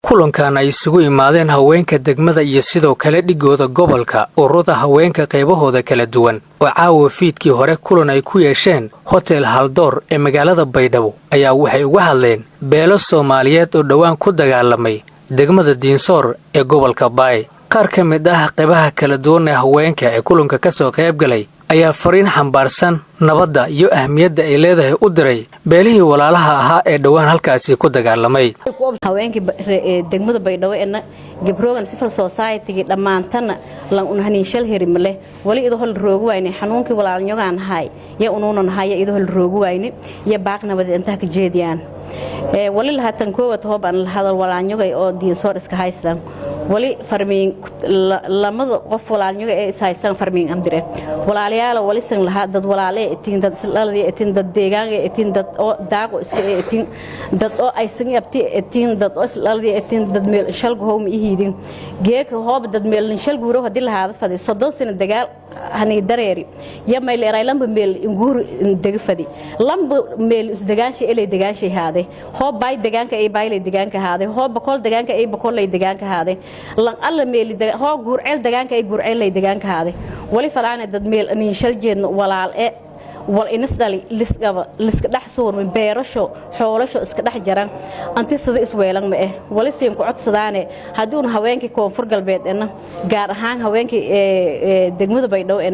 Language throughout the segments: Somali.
kulankan ay isugu imaadeen haweenka degmada iyo sidoo kale dhigooda gobolka ururada haweenka qaybahooda kala duwan oo caawa fiidkii hore kulan ay ku yeesheen hotel Haldoor ee magaalada Baydhabo ayaa waxay uga hadleen beelo Soomaaliyeed oo dhawaan ku dagaalamay degmada Diinsoor ee gobolka Baay. qaar ka mid ah qaybaha kala duwan ee haweenka ee kulanka ka soo qayb galay ayaa fariin xambaarsan nabadda iyo ahmiyadda ay leedahay u diray beelihii walaalaha ahaa ee dhawaan halkaasi ku dagaalamay. haweenkii degmada Baydhabo ee gabrogan civil society dhamaantana lan unhanin shal herimle wali idoo hal roogu wayne xanuunkii walaalnyogaan hay ya unuunan hay idoo hal roogu wayne ya baaqnabad inta ka jeediyaan wali la hatan koowad hooban la hadal walaalnyogay oo Diinsoor iska haystaan wali farmiin lamada qof walaalnyoga ee is haystaan farmiin andire walaalayaal wali san laha dad walaale etiin dad islaladi etiin dad deegaan etiin dad oo daaqo iska etiin dad oo ay san yabti etiin dad oo islaladi etiin dad meel shal goom ihidin geek hoob dad meel shal guuro hadii la haada fadhi 30 sano dagaal hani dareeri ya meel eray lamba meel nguur daga fadhi lamba meel is dagaanshay ilay dagaanshay haade hoob bay dagaanka ay baylay dagaanka haade hoob bakool dagaanka ay bakoolay dagaanka haade lan alla meel hoo guurceel dagaanka ay guurceelay dagaanka haade wali falaana dad meel in shal jeedno walaal ee wal inisdali liska dhax soormay beerasho xoolasho iska dhax jaran anti sida isweelan ma wali siin ku codsadaane hadii una haweenkii koonfur galbeed ee gaar ahaan haweenkii degmada Baydhabo ee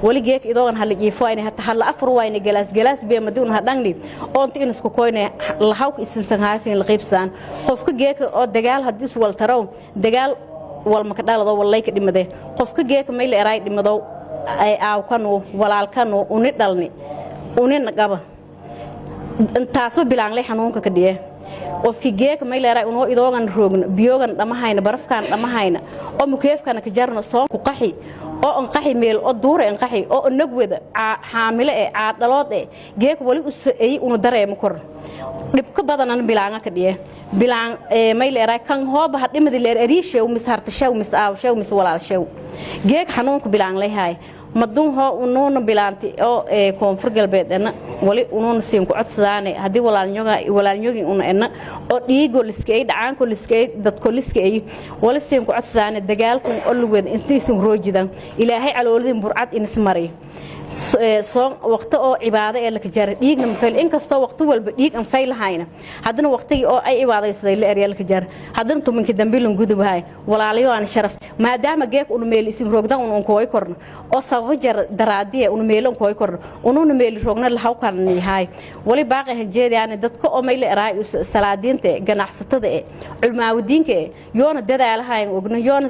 wali geek idoogan hal jiifo inay hata hal afar wayne galaas bee madii una hadangni oo intii isku koyne la hawk isinsan haasin la qeybsan qofka geek oo dagaal hadii is wal taraw dagaal wal ma ka dhalado walay ka dhimade qofka geek meel eray dhimado ay aawkanu walaalkanu uni dhalni uni naqaba intaas bilaan leh xanuunka ka dhiyay qofki geek meel eray unoo idoogan roogna biyogan dhamahayna barafkan dhamahayna oo mukeefkana ka jarno soo ku qaxi oo an qaxi meel oo duure an qaxi oo nagwada xaamile ee caadalood ee geek wali ay unu dareemo kor dhibka badanan bilaanga ka dhiyay bilaan meel eray kan hoob hadhimada leer ariishew mis hartashaw mis aawshaw mis walaalshaw geek xanuunku bilaan leeyahay madun ho unuuna bilaanti oo koonfur galbeedna wali unuuna siin ku codsadaane hadii walaalnyogi una oo dhiigo liskay dhacaan ko liskay dadko liskay wali siin ku codsadaane dagaalku oo lugeed intiisan roojidan ilaahay caloolidin burcad inismari soo waqti oo cibaado ee la ka jaray dhiigna ma fayl in kasto waqti walba dhiig aan faylahayna hadana waqtigi oo ay cibaadaysaday la eriyal ka jar hadana tuminki dambiilun gudubahay walaalayo aan sharaf maadaama geek uu meel isin roogdan uu kooy korno oo sabab jar daraadiye uu meel kooy korno uu meel roogna la haw kan yahay wali baaqi hajeediyaan dadka oo meel eraay salaadiinta ganacsatada ee culmaawdiinka yoona dadaalahayn ogna yoona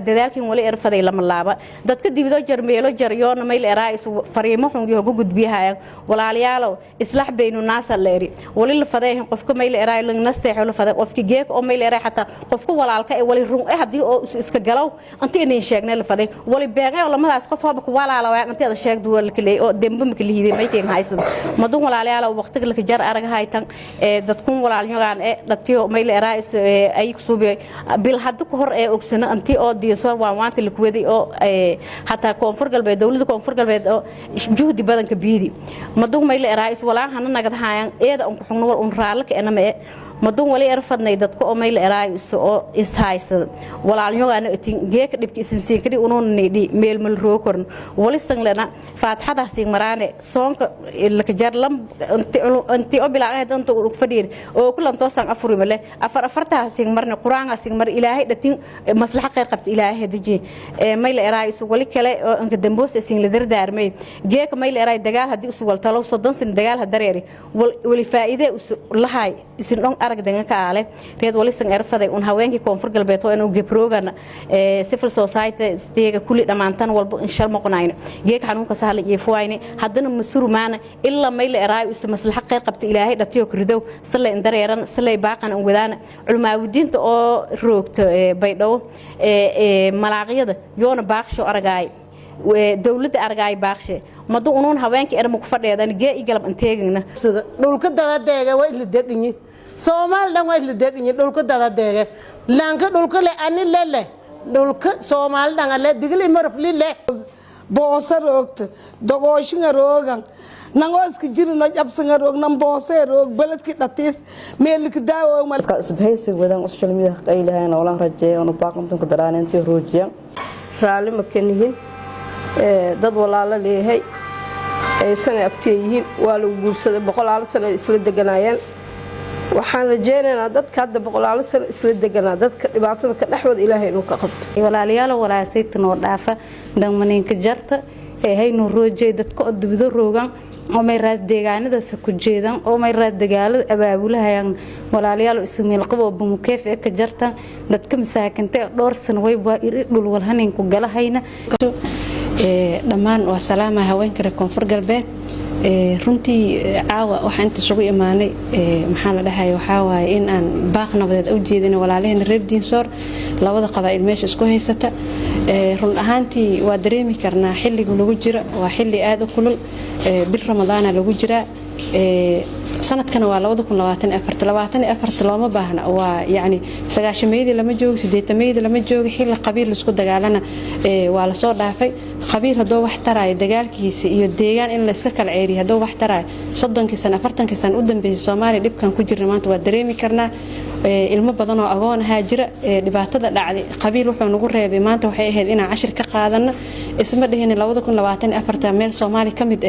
dadaalkin wali erfaday lama laaba dadka dibado jar meelo jar yoona meel eraay fariimo xun iyo gudbiyahay walaalayaal islaax baynu naas leeri wali la fadeehin qofka meel eraay la nasteexo la fadeey qofki geek oo meel eraay xataa qofka walaalka ee wali run hadii oo iska galaw antii inay sheegnay la fadeey wali beegay lamadaas qof haba ku walaala way antii sheeg duwal kale oo dembe ma kala hiiday meeyeen haysan madun walaalayaal waqtiga la ka jar arag haytan dadku walaalnyogaan ee dhatiyo meel eraay ay ku suubay bil hadda ku hor ee ogsana antii oo Diinsoor waa waanti la kuweeday oo hatta koonfur galbeed dawladda koonfur galbeed oo juhdi badan ka biidi madun meel eraay walaahan nagad haayaan eeda aan ku xugno wal un raalka enama madun wali erfadnay dadka oo meel eraay oo is haysada walaalnyogaana etin geek dhibki isin kadi unoon needi meel mal rookorn wali sanglena faatixada siin maraane soonka la ka jar lam anti oo bilaaqay danta u fadhiir oo kulan toosan afurimale afarta siin marne quraanka siin mar ilaahay dhatin maslaxa qeyr qabta ilaahay hadiji meel eraay wali kale oo anka damboos siin la dardaarmay geek meel eraay dagaal hadii isu wal talo 30 sin dagaal hadareeri wali faa'iido lahay isin dhon arag dangan ka aale reed wali san erfaday un haweenkii koonfur galbeed oo inuu gabroogan civil society steega kulli dhamaantan walba in shal maqnayna geek xanuunka sahal iyo fuwayne hadana masurumaana illa meel eraay is maslaxa qeyr qabta ilaahay dhatiyo kridow salay dareeran salay baaqan aan wadaan culmaawdiinta oo roogto Baydhabo malaaqiyada yoona baaqsho aragay dawladda aragay baaqshe madu unuun haweenkii ermo ku fadheedan gee igalab anteegina dhulka dadadeega way isla deeqinyi Soomaal dhan way isla deeqinyi dhulka dadadeega laanka dhulka le ani lele dhulka Soomaal dhan le digli marf lile boosar ogta dogooshinga roogan nangooska jirino jabsanga roog namboosee roog beledki dhatiis meelika daawo malka isbahaysi wadan social media qaylahan oo la rajeeyo oo baaqantan ku daraaneentay roojiyaan raali ma kanihin dad walaalo leeyahay ay sana abtiyihiin waa lagu guursaday 100 sano isla deganaayeen waxaan rajeynaynaa dadka hadda 100 sano isla deganaa dadka dhibaatada ka dhaxwada Ilaahay inuu ka qabto walaalayaal walaasaytan oo dhaafa dhammaanka jarta ee hayno roojay dadka oo dibado roogan oo may raas deegaanada ku jeedan oo may raas dagaalada abaabulahayaan walaalayaal ismeel qabo bumukeef ee ka jarta dadka masaakinta dhowr sano way baa dhul walhanin ku galahayna dhammaan waa salaama haweenka reer Koonfur Galbeed runtii caawa waxaan inta isugu imaanay maxaa la dhahay waxa waaye in aan baaq nabadeed u jeedino walaalaheen reer Diinsoor labada qabaa'il meesha isku haysata run ahaantii waa dareemi karnaa xilliga lagu jiro waa xilli aad u kulul bil Ramadaan lagu jira sanadkan waa 2024 looma baahna waa yaani 9 lama joogo 8 meeyda lama joogo xilli qabiil isku dagaalana waa la soo dhaafay qabiil hadoo wax taray dagaalkiisa iyo deegaan in la iska kala ceeriyo hadoo wax taray 30 sano 40 sano u dambeeyay Soomaaliya dibkan ku jirna maanta waa dareemi karnaa ilmo badan oo agoon ahaa jira dhibaatada dhacday qabiil wuxuu nagu reebay maanta waxay ahayd in aan cashir ka qaadano isma dhihinin 2024 meel Soomaali kamid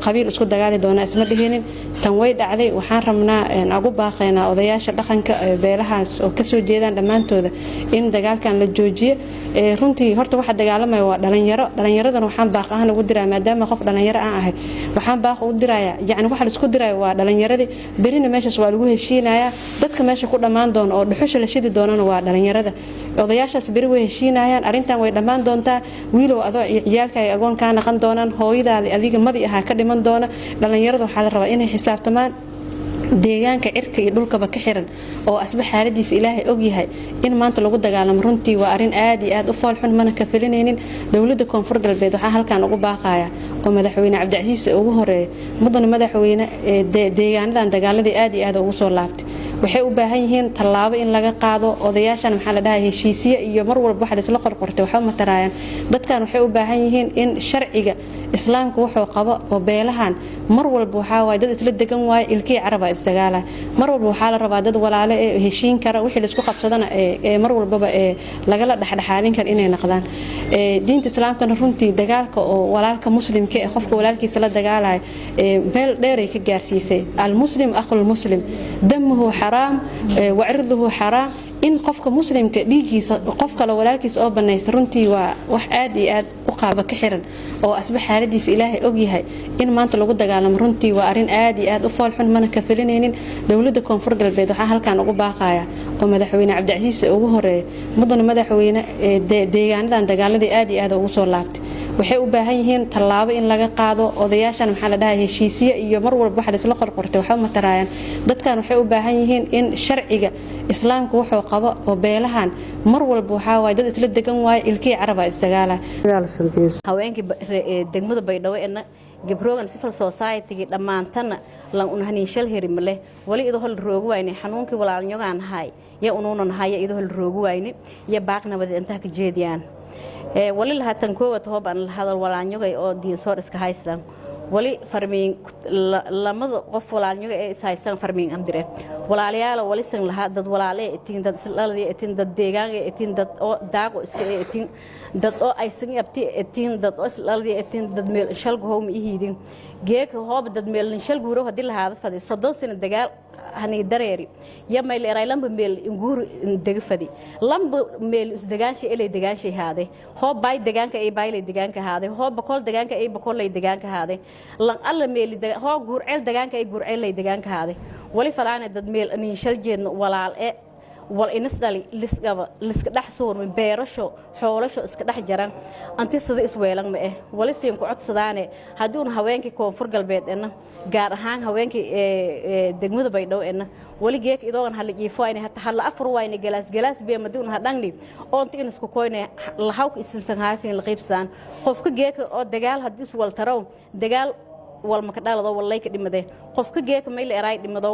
qabiil isku dagaali doona isma dhihinin tan way dhacday waxaan rabnaa in ugu baaqeynaa odayaasha dhaqanka beelahaas oo ka soo jeedaan dhamaantooda in dagaalkan la joojiyo runtii horta waxa dagaalamay waa dhalinyaradan waxaan baaq ahaan ugu diraa maadaama qof dhalinyaro aan ahay waxaan baaq u dirayaa yaani waxa la isku diray waa dhalinyaradii berina meeshaas waa lagu heshiinayaa dadka meesha ku dhamaan doon oo dhuxusha la shidi doonana waa dhalinyarada odayaashaas beri way heshiinayaan arintan way dhamaan doontaa wiilow adoo ciyaalka ay agoon ka naqan doonaan hooyadaada adiga madi aha ka dhiman doona dhalinyarada waxa la rabaa inay xisaabtamaan deegaanka cirka iyo dhulkaba ka xiran oo asba xaaladiisa Ilaahay og yahay in maanta lagu dagaalamo runtii waa arin aad iyo aad u foolxun mana ka filinaynin dawladda Koonfur Galbeed waxa halkaan ugu baaqaya oo madaxweyne Cabdicasiis ugu horeeyay mudan madaxweyne deegaanadan dagaaladii aad iyo aad ugu soo laabtay waxay u baahan yihiin tallaabo in laga qaado odayaashan maxaa la dhahay heshiisiye iyo mar walba waxa isla qorqortay waxa ma tarayaan dadkan waxay u baahan yihiin in sharciga islaamku wuxuu qabo oo beelahan mar walba waxa way dad isla degan waay ilkii caraba isdagaala mar walba waxa la rabaa dad walaalo ee heshiin kara wixii la isku qabsadana mar walba laga la dhaxdhaxaalin kar inay noqdaan diinta islaamkana runtii dagaalka oo walaalka muslimka ee qofka walaalkiisa la dagaalay meel dheer ay ka gaarsiisay al muslim akhul muslim damuhu حرام وعرضه حرام إن قفك مسلم كديجيس قفك لو ولكن أو بنيس رنتي وحاد ياد وقابة كحرن أو أصبح حالديس إلهي أوجيها إن ما أنت لو قد قالم رنتي وأرين آدي آد أفضل حن من كفلين دولة Koonfur Galbeed waxa halkaan ugu baaqaya oo madaxweyne Cabdicasiis ugu horeeyay mudan madaxweyne deegaanadan dagaaladii aad iyo aad ugu soo laabtay waxay u baahan yihiin tallaabo in laga qaado odayaashan maxaa la dhahay heshiisiye iyo mar walba waxa isla qorqortay waxa ma tarayaan dadkan waxay u baahan yihiin in sharciga islaamku wuxuu qabo oo beelahan mar walba waxa way dad isla degan waay ilkii caraba isdagaala haweenkii degmada Baydhabo ee gabroogan civil society dhamaantana lan unhanin shal herimle wali idoo hal roogu wayne xanuunkii walaalnyogaan hay ya unuunan hay idoo hal roogu wayne ya baaqnabad inta ka jeediyaan wali la hatan koowad hooban la hadal walaalnyogay oo Diinsoor iska haystaan wali farmiin lamada qof walaalnyoga ee haysan farmiin andire walaalayaal wali san laha dad walaale etiin dad islaladi etiin dad deegaanka etiin dad oo daago iska etiin dad oo ay sin abti etiin dad oo islaladi etiin dad meel shal goom ihidin geek hoob dad meel shal guuro hadii la haada fadhi 30 sano dagaal hani dareeri ya meel eray lamba meel nguur dega fadhi lamba meel is dagaanshay ilay dagaanshay haade hoob bay deegaanka ay baylay deegaanka haade hoob bakol deegaanka ay bakolay deegaanka haade lan alla meel hoob guur ceel deegaanka ay guur ceelay deegaanka haade wali falaana dad meel in shal jeedno walaal ee wal inisdali liska dhax soormin beerasho xoolasho iska dhax jaran anti sida isweelan ma wali siin ku codsadaane haddii uu haweenkii Koonfur Galbeed gaar ahaan haweenkii degmada Baydhabo wali geek idoogan hal jiifo ay hatta hal afar wayne galaas beemadun hadangni oo inta isku koyne la hawk isinsan haasin la qaybsan qofka geek oo dagaal haddii is wal taraw dagaal wal ma ka dhalado walay ka dhimade qofka geek meel eray dhimado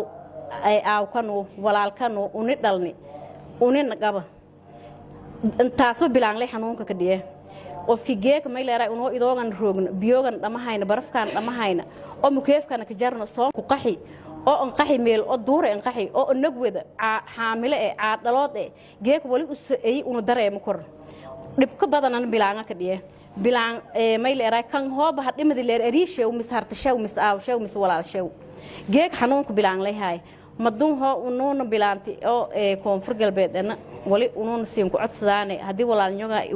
ay aawkanu walaalkanu uni dhalni uni nagaba intaasba bilaan leh xanuunka ka dhiyay qofkii geeka may leeray unoo idoogan roogna biyogan dhamahayna barafkan dhamahayna oo mukeefkana ka jarno soo ku qaxi oo an qaxi meel oo duure an qaxi oo nagwada xaamile ee caadalood ee geeka wali u saay unu dareemo kor dhibka badanan bilaanga ka dhiye bilaan may leeray kan hooba hadhimada leer ariishew mis hartashew mis aawshew mis walaalshew geek xanuunku bilaan leeyahay madun ho unuuna bilaanti oo koonfur galbeedna wali unuuna siin ku codsadaane hadii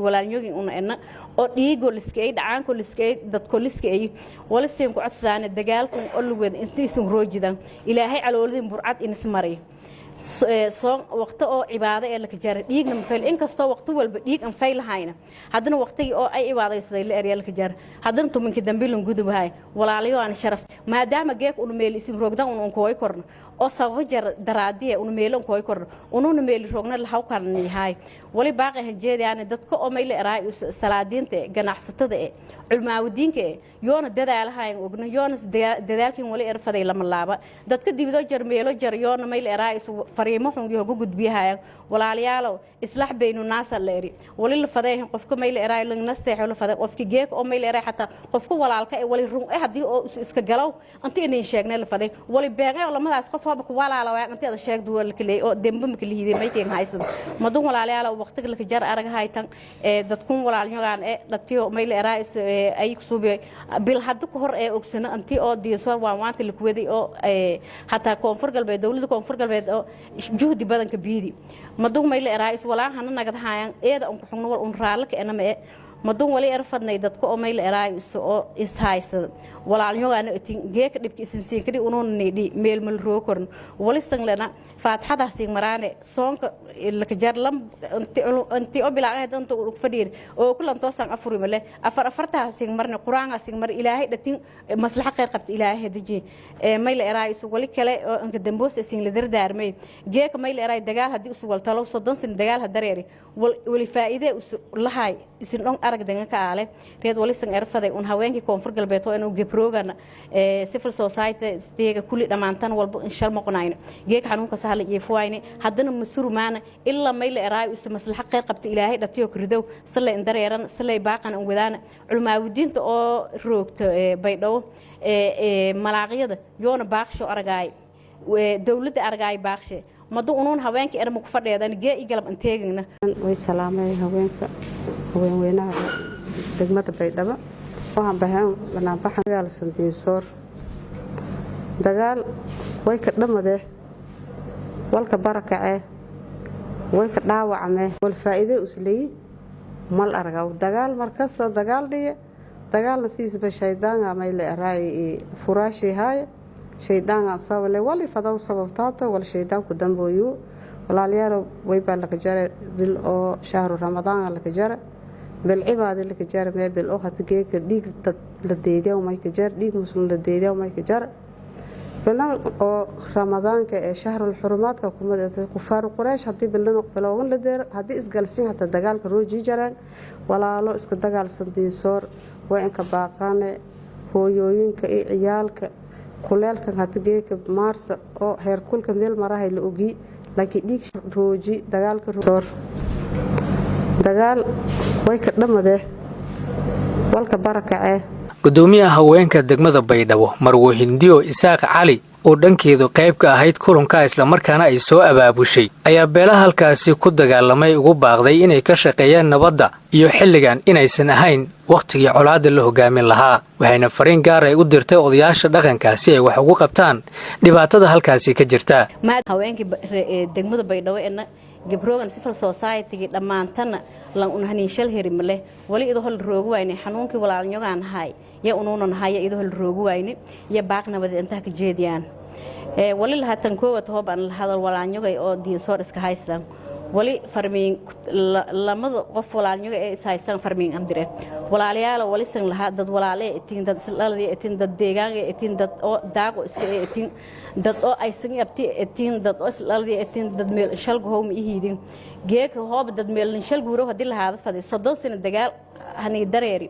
walaalnyogi una oo dhiigo liskay dhacaanko liskay dadko liskay wali siin ku codsadaane dagaalku oo lugeed intiisan roojidan ilaahay caloolidin burcad inis maray soo waqti oo cibaado ee la ka jaray dhiigna ma fayl inkastoo waqti walba dhiig aan faylahayna haddana waqtigii oo ay cibaadaysaday la eryal ka jar haddana tuminki dambilan gudubahay walaalayo aan sharaf maadaama geek uu meel isin roogdan uu kooy korno oo sabab jar daraadiye uu meelon kooy korno uu meel roogna la haw karnihay wali baaqi hajeediyaan dadka oo meel eraay salaadiinta ganacsatada ee culmaawdiinka yoona dadaalahayn ogna yoona dadaalkin wali erfaday lama laaba dadka dibado jar meelo jar yoona meel eraay fariimo xun iyo gudbiyahayaan walaalayaalow islaax baynu naas leeri wali la fadeehin qofka meel eraay lang nasteexo la faday qofki geek oo meel eraay xataa qofka walaalka ee wali run hadii oo iska galaw antii inay sheegnay la faday wali beeqay lamadaas qof haba ku walaala waa antii ada sheegdu wal kale oo dembe ma kala hiiday meeyeen haysan madun walaalayaalow waqtiga la ka jar aragahaytan dadkun walaalnyogaan ee dhatiyo meel eraay ay ku suubay bil hadda ku hor ee ogsana antii oo diiso waanta la kuwaday oo hataa koonfur galbeed dawladda koonfur galbeed oo juhdi badan ka biidi madun meel eraay walaahan nagad haayaan eeda aan ku xugno wal un raalka enama madun wali erfadnay dadka oo meel eraay oo is haysada walaalnyogaana atin geeka dhibki isin siin kadi unoon needhi meel mal roo korn wali sanglana faatixada siin maraane soonka la ka jar lam anti oo bilaaqay danta u fadhiir oo kulan toosan afurimale afarta siin marne quraanga siin mar ilaahay dhatin maslaxa qeyr qabta ilaahay hadaji meel eraay wali kale oo anka damboos siin la dardaarmay geeka meel eraay dagaal hadii usu wal talo 30 sin dagaal hadareeri wali faa'iido lahay isin dhan arag dangan ka aale reed wali san erfaday un haweenkii koonfur galbeed oo inuu gebroogan civil society steega kulli dhamaantan walba in shal maqnayna geek xanuunka sahal iyo fuwayne haddana masurumaana illa meel eraay us maslaxa qeyr qabta ilaahay dhatiyo kridow salay indareeran salay baaqan aan wadaana culmaawdiinta oo roogta baydhaw malaaqiyada yoona baaqsho aragay dawladda aragay baaqshe madu unuun haweenka erma ku fadheedan gee igalab anteegina way salaamay haweenka haweenweynaha degmada baydhabo waxaan bahan banaanbaxan dagaalsan diinsoor dagaal way ka dhamadee walka barakacee way ka dhaawacmee wal faa'iido usleey mal aragaw dagaal markasta dagaal dhiye dagaalna siisba shaydaanga may la araay furaashi haay shaydaanga sabale wali fadaw sababtaato wal shaydaanku dambooyo walaalayaal way baa la ka jaray bil oo shahru ramadaan la ka jaray bil cibaado la ka jaray meel bil oo hadgeeka dhiig la deeday oo may ka jar dhiig muslim la deeday oo may ka jar bilan oo ramadaanka ee shahrul xurumaadka kumada kufaar quraash hadii bilan bilowgan la deer hadii isgalsin hata dagaalka rooji jaraan walaalo iska dagaalsan diinsoor way in ka baaqane hooyooyinka iyo ciyaalka kuleelkan hadgeeka maarsa oo heer kulka meel marahay la ogi laakiin dhiig rooji dagaalka roor dagaal way ka dhamadee walka barakacee gudoomiyaha haweenka degmada baydhabo marwo hindiyo isaaq cali oo dhankeedu qayb ka ahayd kulanka isla markaana ay soo abaabushay ayaa beelaha halkaasi ku dagaalamay ugu baaqday inay ka shaqeeyaan nabadda iyo xilligan inaysan ahayn waqtigii colaadda la hogaamin lahaa waxayna fariin gaar ay u dirtay odayaasha dhaqanka si ay wax ugu qabtaan dhibaatada halkaasi ka jirta haweenkii degmada baydhabo ee gebroogan civil society dhamaantana lan unhanin shal herimale wali idoo hal roogu wayne xanuunkii walaalnyogaan hay ya unuunan haya idoo hal roogu wayne ya baaqna wada inta ka jeediyaan wali la hatan koowad hooban la hadal walaalnyogay oo diinsoor iska haystaan wali farmiin lamada qof walaalnyoga ee is haystaan farmiin andire walaalayaal wali san laha dad walaale etin dad islaladi etin dad deegaanka etin dad oo daago iska etin dad oo ay san yabti etin dad oo islaladi etin dad meel shal goom ihidin geeka hoob dad meel shal guuro hadii la haada faday 30 sano dagaal hani dareeri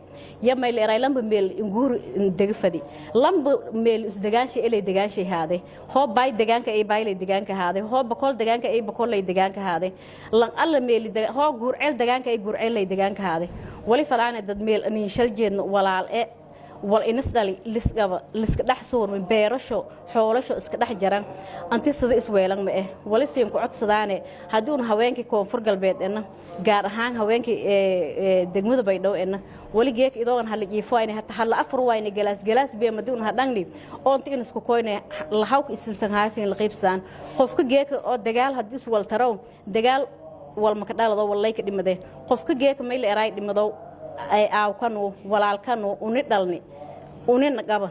ya mayl eray lamba meel inguur degfadi lamba meel isdagaansha ilay dagaanshay haade hoob bay degaanka ay baylay degaanka haade hoob bakol degaanka ay bakolay degaanka haade lan alla meel hoob guurceel degaanka ay guurceelay degaanka haade wali falaana dad meel ani shal jeedno walaal wal inisdali liska dhax soor min beerasho xoolasho iska dhax jaran anti sida isweelan ma wali siin ku codsadaane hadii uu haweenkii koonfur galbeed gaar ahaan haweenkii degmada Baydhabo wali geek idoon hal jiifo ay hatta hal afar wayna galaas bee maduun hadangni oo inta in isku koynay lahaw isinsan haasin la qaybsan qofka geek oo dagaal hadii is wal taraw dagaal wal ma ka dhalado walay ka dhimade qofka geek meel eray dhimado ay aawkanu walaalkanu uni dhalni uni nagaba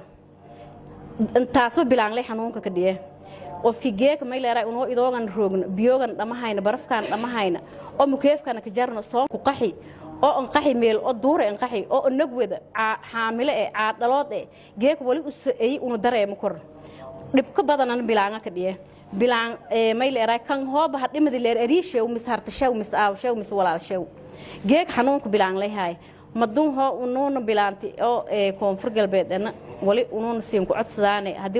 intaasba bilaanlay xanuunka ka dhiyay qofkii geek ma ilaahay uu idoogan roogna biyogan dhamahayna barafkan dhamahayna oo mukeefkana ka jarno soo ku qaxi oo an qaxi meel oo duur an qaxi oo nagwada xaamile caadalood geek wali u ay uu dareemo kor dibka badanan bilaanga ka dhiyay bilaan ma ilaahay kan hoob hadhimada leer ariishay mis hartashay mis aawshay mis walaalshay geek xanuunka bilaanlay hay madun ho unuuna bilaanti oo koonfur galbeedna wali unuuna siin ku codsadaane hadii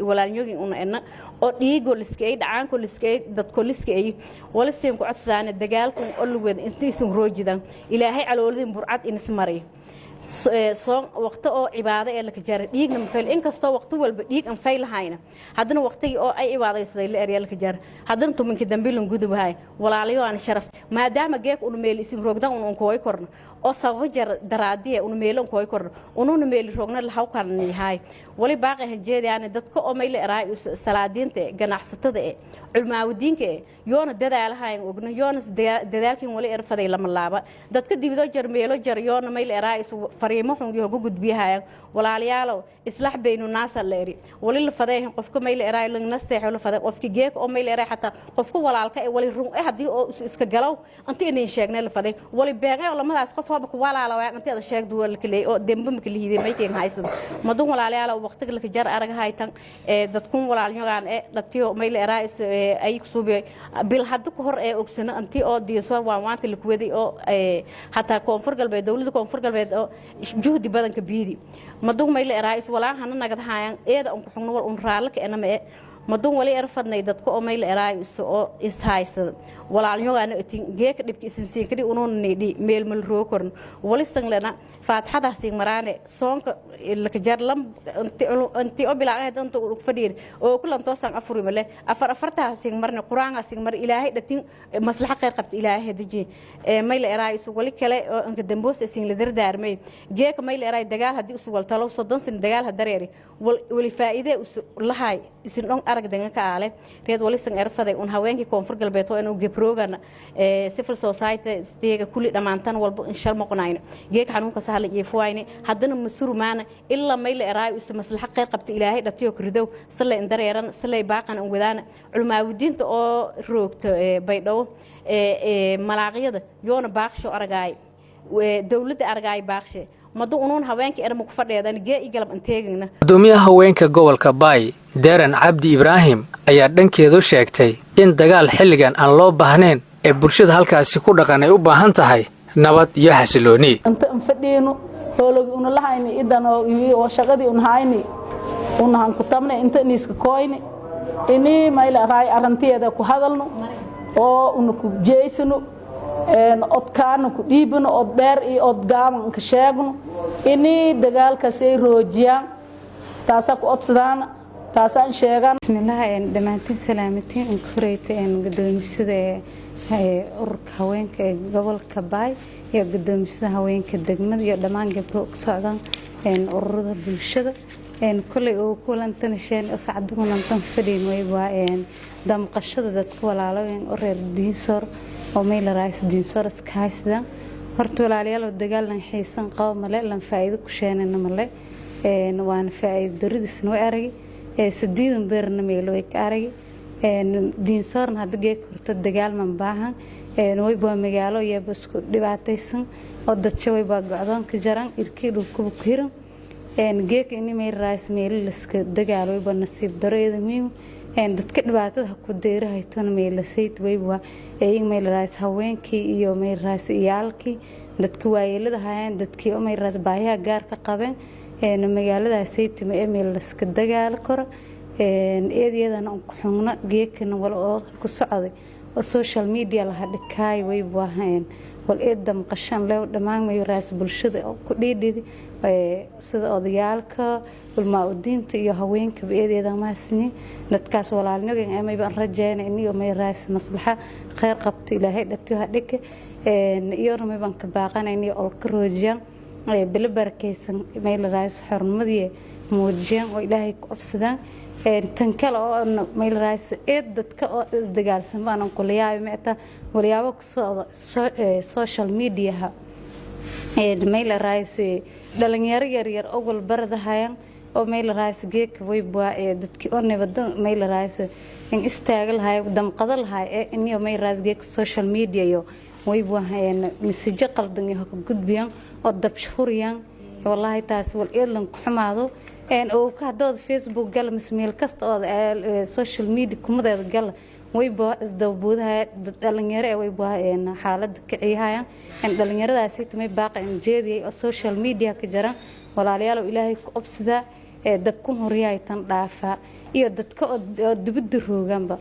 walaalnyogi una oo dhiigo liskay dhacaanko liskay dadko liskay wali siin ku codsadaane dagaalku oo lugeed intiisan roojidan ilaahay caloolidin burcad in ismaray soo waqti oo cibaado ee la ka jaray dhiigna ma fayl in kasto waqti walba dhiig aan faylahayna hadana waqtigi oo ay cibaadaysaday la eriyal ka jar hadana tuminki dambiilun gudubahay walaalayo aan sharaf maadaama geek uu meel isin roogdan uu kooy korno oo sabab jar daraadiye uu meelon kooy korno uu meel roogna la hawkan yahay wali baaqi hajeediyaan dadka oo meel eraay salaadiinta ganacsatada culmaawdiinka yoona dadaalahayn ogna yoona dadaalkin wali erfaday lama laaba dadka dibado jar meelo jar yoona meel eraay fariimo xun iyo gudbiyahayaan walaalayaalow islax baynu naas leeri wali la fadeehin qofka meel eraay lang nasteexo la faday qofki geek oo meel eraay xataa qofka walaalka wali run hadii oo iska galaw anti inay sheegnay la faday wali beeqay lamadaas qof haba ku walaala waa anti ada sheegdo wal kale oo dembe ma kalihiiday mayteen haysan madun walaalayaalow waqtiga la jar arag haytan dadkun walaalnyogaan dadtiyo meel eraay ay ku suubay bil hadda ku hor ogsana anti oo diiso waa maanta la kuwaday oo hataa koonfur galbeed dawladda koonfur galbeed juhdi badan ka biidi madun meel eraay walaahan nagad haayaan eeda aan ku xugno wal raalka enama madun wali erfadnay dadka oo meel eraay oo is haysada walaalnyogaan geek dhibki isin kadi unoon needi meel mal rookorn wali sanglana faatixada siin maraane soonka la ka jar lam anti oo bilaahay danta u fadhiir oo kulan toosan afuri male afarta siin marna quraanka siin mar ilaahay dhatin maslaxa qeyr qabta ilaahay hadiji meel eraay wali kale oo anka damboos siin la dardaarmay geek meel eraay dagaal hadii isu wal talo 30 sin dagaal hadareeri wali faa'iido lahay isin dhan arag danka kaale reed wali san erfaday un haweenki koonfur galbeed oo inuu gebroogan civil society steega kulli dhamaantan walba in shal maqnayna geek xanuunka sahal iyo fuwayne hadana masurumaana illa meel eraay is maslaxa qeyr qabta ilaahay dhatiyo kridow salay indareeran salay baaqan aan wadaana culmaawdiinta oo roogta Baydhabo malaaqiyada yoona baaqsho aragay dawladda aragay baaqshe madu unuun haweenka ermo ku fadheedan gee galab anteegna gudoomiyaha haweenka gobolka Baay Deeran Cabdi Ibraahim ayaa dhankeedu sheegtay in dagaal xilligan aan loo baahnayn ee bulshada halkaasi ku dhaqan ay u baahan tahay nabad iyo xasilooni inta fadhiino xoologi una lahayni idan oo shaqadii una hayni una han ku tabnay inta niiska kooyni ini mayla raay aranteeda ku hadalno oo una ku jeesano odkaan ku dhiibno od dheer iyo od gaaban ka sheegno ini dagaalka say roojiyaan taasa ku odsadaan taasaan sheegan bismillaah dhamaantiin salaamatiin in kureeyta gudoomisada ururka haweenka gobolka Baay iyo gudoomisada haweenka degmada iyo dhamaan gabdho ka socdaan ururada bulshada kulay oo kulantan sheen oo sacaduna tan fadhiin way waa damqashada dadka walaalooyin oo reer Diinsor oo meel raayis Diinsor iskaasida horta walaalayaal dagaalna xiisan qabo male lan faa'iido ku sheenana male waan faa'iido daridiisna way arag sideedan beerna meel way ka arag Diinsorna hadda geek horta dagaal man baahan way baa magaalo iyo isku dhibaataysan oo dadka way baa go'doon ka jaran irkii dhulka ku xiran geek in meel raayis meel iska dagaal way baa nasiib dareeda muhiim dadka dhibaatada ku deerahaytona meela sayd wayba meel raas haweenkii iyo meel raas iyaalkii dadka waayeelada hayeen dadkii meel raas baahiyaha gaarka qabeen magaalada sayd meel iska dagaal karo eedeedana ku xugna geekana wal oo ku socday oo social media la hadhikaay wayba wal eedam qashan leh dhamaan meel raas bulshada ku dhiidhidi sida odayaalka ulmaadiinta iyo haweenka eedeeda maasni dadkaas walaalnimada ay baan rajeynaa in meel raas maslaxa khayr qabto ilaahay dhagto hadhike iyo ma baan ka baaqanaynaa oo ka roojiyaan bil barakeysan meel raas xornimadii muujiyaan oo ilaahay ku absadaan tan kale oo meel raas dadka oo isdagaalsan baan ku leeyahay meeta waliyaabo ku soo social media meel raas dhalinyaro yar oo wal baradahayan oo meel raas geek wayba dadkii oo nabada meel raas in istaagal hay damqada lahay in meel raas geek social media iyo wayba message qaldan iyo ku gudbiyaan oo dabshuriyaan wallahi taas wal eelan ku xumaado oo ka dood Facebook gal meel kasta oo social media kumadeed gal wayba isdawbudaha dhalinyaro wayba xaalad kiciyaan dhalinyaradaasi timay baaqan jeediyay oo social media ka jira walaalayaal ilaahay ku obsada dabku horiyay tan dhaafa iyo dadka oo dibadda rooganba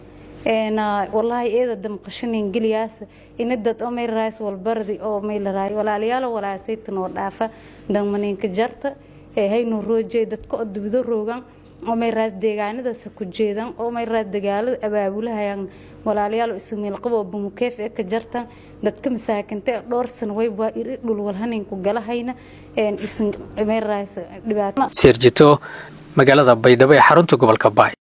wallahi eeda damqashan ingiliyaas in dad oo meel raas walbardi oo meel raay walaalayaal walaasaytan oo dhaafa damaninka jarta hayno roojay dadka oo dibadda roogan oo meel raas deegaanadaas ku jeedan oo meel raas dagaalada abaabulahayaan walaalayaal ismeel qabo bumukeef ka jarta dadka masaakinta dhowr san wayba dhul walhanin ku galahayna meel raas dhibaato Serjito magaalada Baydhabo ee xarunta gobolka Baay.